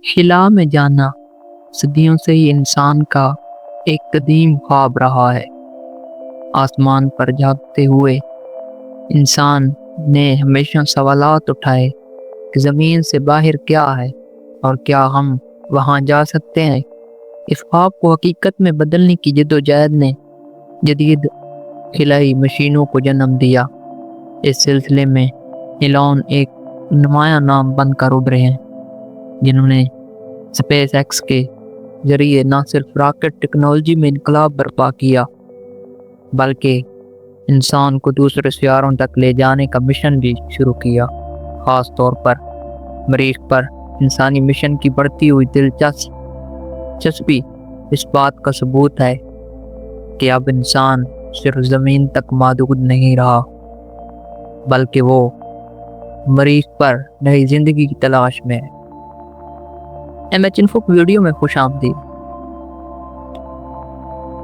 خلا میں جانا صدیوں سے ہی انسان کا ایک قدیم خواب رہا ہے۔ آسمان پر جھانکتے ہوئے انسان نے ہمیشہ سوالات اٹھائے کہ زمین سے باہر کیا ہے اور کیا ہم وہاں جا سکتے ہیں۔ اس خواب کو حقیقت میں بدلنے کی جدوجہد نے جدید خلائی مشینوں کو جنم دیا۔ اس سلسلے میں ایلون ایک نمایاں نام بن کر ابھرے ہیں، جنہوں نے اسپیس ایکس کے ذریعے نہ صرف راکٹ ٹیکنالوجی میں انقلاب برپا کیا بلکہ انسان کو دوسرے سیاروں تک لے جانے کا مشن بھی شروع کیا۔ خاص طور پر مریخ پر انسانی مشن کی بڑھتی ہوئی دلچسپی اس بات کا ثبوت ہے کہ اب انسان صرف زمین تک محدود نہیں رہا بلکہ وہ مریخ پر نئی زندگی کی تلاش میں ہے۔ MH Info ویڈیو میں خوش آمدید۔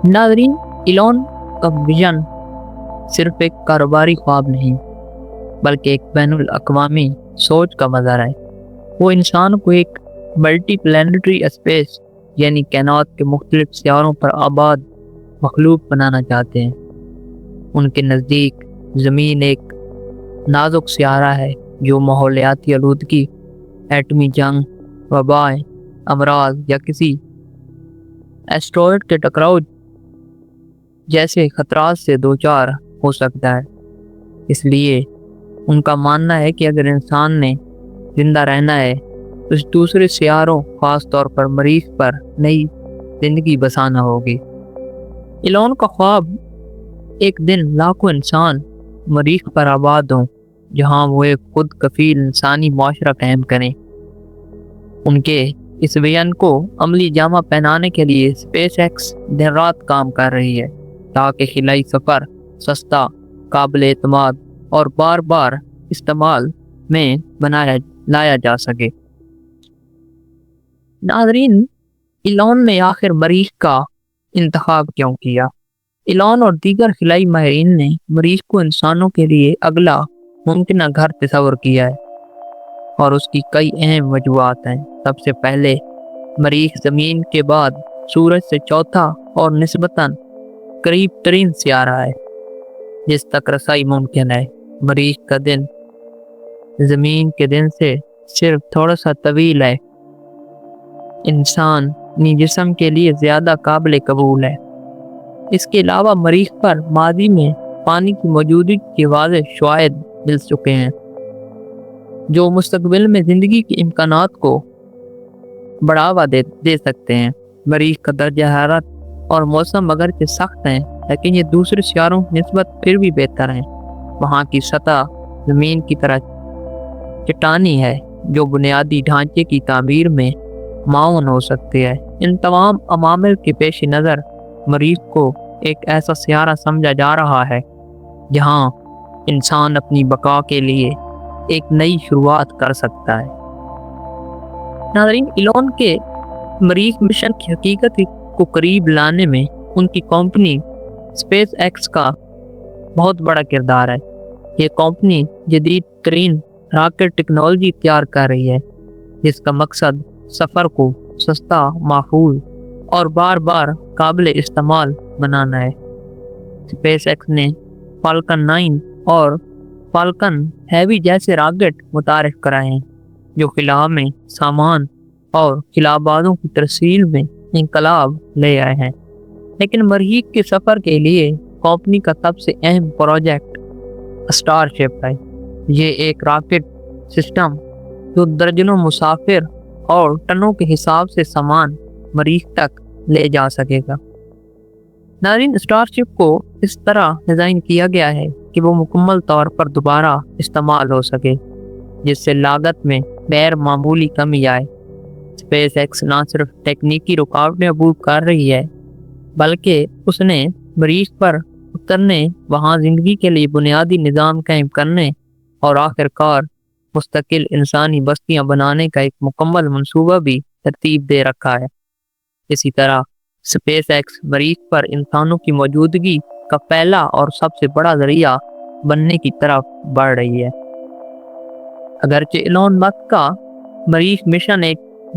ناظرین، ایلون کا ویژن صرف ایک کاروباری خواب نہیں بلکہ ایک بین الاقوامی سوچ کا مظہر ہے۔ وہ انسان کو ایک ملٹی پلانیٹری اسپیس یعنی کائنات کے مختلف سیاروں پر آباد مخلوق بنانا چاہتے ہیں۔ ان کے نزدیک زمین ایک نازک سیارہ ہے جو ماحولیاتی آلودگی، ایٹمی جنگ، وبائیں، امراض یا کسی ایسٹرائیڈ کے ٹکراؤ جیسے خطرات سے دوچار ہو سکتا ہے۔ اس لیے ان کا ماننا ہے کہ اگر انسان نے زندہ رہنا ہے تو اس دوسرے سیاروں، خاص طور پر مریخ پر نئی زندگی بسانا ہوگی۔ ایلون کا خواب ایک دن لاکھوں انسان مریخ پر آباد ہوں، جہاں وہ ایک خود کفیل انسانی معاشرہ قائم کریں۔ ان کے اس ویژن کو عملی جامہ پہنانے کے لیے اسپیس ایکس دن رات کام کر رہی ہے تاکہ خلائی سفر سستا، قابل اعتماد اور بار بار استعمال میں لایا جا سکے۔ ناظرین، ایلون نے آخر مریخ کا انتخاب کیوں کیا؟ ایلون اور دیگر خلائی ماہرین نے مریخ کو انسانوں کے لیے اگلا ممکنہ گھر تصور کیا ہے اور اس کی کئی اہم وجوہات ہیں۔ سب سے پہلے، مریخ زمین کے بعد سورج سے چوتھا اور نسبتاً قریب ترین سیارہ ہے جس تک رسائی ممکن ہے۔ مریخ کا دن زمین کے دن سے صرف تھوڑا سا طویل ہے، انسانی جسم کے لیے زیادہ قابل قبول ہے۔ اس کے علاوہ مریخ پر ماضی میں پانی کی موجودگی کے واضح شواہد مل چکے ہیں جو مستقبل میں زندگی کے امکانات کو بڑھاوا دے سکتے ہیں۔ مریخ کا درجہ حرارت اور موسم اگرچہ سخت ہیں لیکن یہ دوسرے سیاروں کی نسبت پھر بھی بہتر ہیں۔ وہاں کی سطح زمین کی طرح چٹانی ہے جو بنیادی ڈھانچے کی تعمیر میں معاون ہو سکتی ہے۔ ان تمام عوامل کے پیش نظر مریخ کو ایک ایسا سیارہ سمجھا جا رہا ہے جہاں انسان اپنی بقا کے لیے ایک نئی شروعات کر سکتا ہے۔ ناظرین، ایلون کے مریخ مشن کی حقیقت کو قریب لانے میں ان کی کمپنی اسپیس ایکس کا بہت بڑا کردار ہے۔ یہ کمپنی جدید ترین راکٹ ٹیکنالوجی اختیار کر رہی ہے جس کا مقصد سفر کو سستا، محفوظ اور بار بار قابل استعمال بنانا ہے۔ اسپیس ایکس نے فالکن 9 اور فالکن ہیوی جیسے راکٹ متعارف کرائے ہیں جو خلا میں سامان اور خلابازوں کی ترسیل میں انقلاب لے آئے ہیں۔ لیکن مریخ کے سفر کے لیے کمپنی کا سب سے اہم پروجیکٹ اسٹار شپ ہے۔ یہ ایک راکٹ سسٹم جو درجنوں مسافر اور ٹنوں کے حساب سے سامان مریخ تک لے جا سکے گا۔ ناظرین، اسٹار شپ کو اس طرح ڈیزائن کیا گیا ہے کہ وہ مکمل طور پر دوبارہ استعمال ہو سکے، جس سے لاگت میں غیر معمولی کمی آئے۔ اسپیس ایکس نہ صرف تکنیکی رکاوٹیں عبور کر رہی ہے بلکہ اس نے مریخ پر اترنے، وہاں زندگی کے لیے بنیادی نظام قائم کرنے اور آخرکار مستقل انسانی بستیاں بنانے کا ایک مکمل منصوبہ بھی ترتیب دے رکھا ہے۔ اسی طرح اسپیس ایکس مریخ پر انسانوں کی موجودگی کا پہلا اور سب سے بڑا ذریعہ بننے کی طرف بڑھ رہی ہے۔ اگرچہ ایلون مسک کا مریخ مشن ایک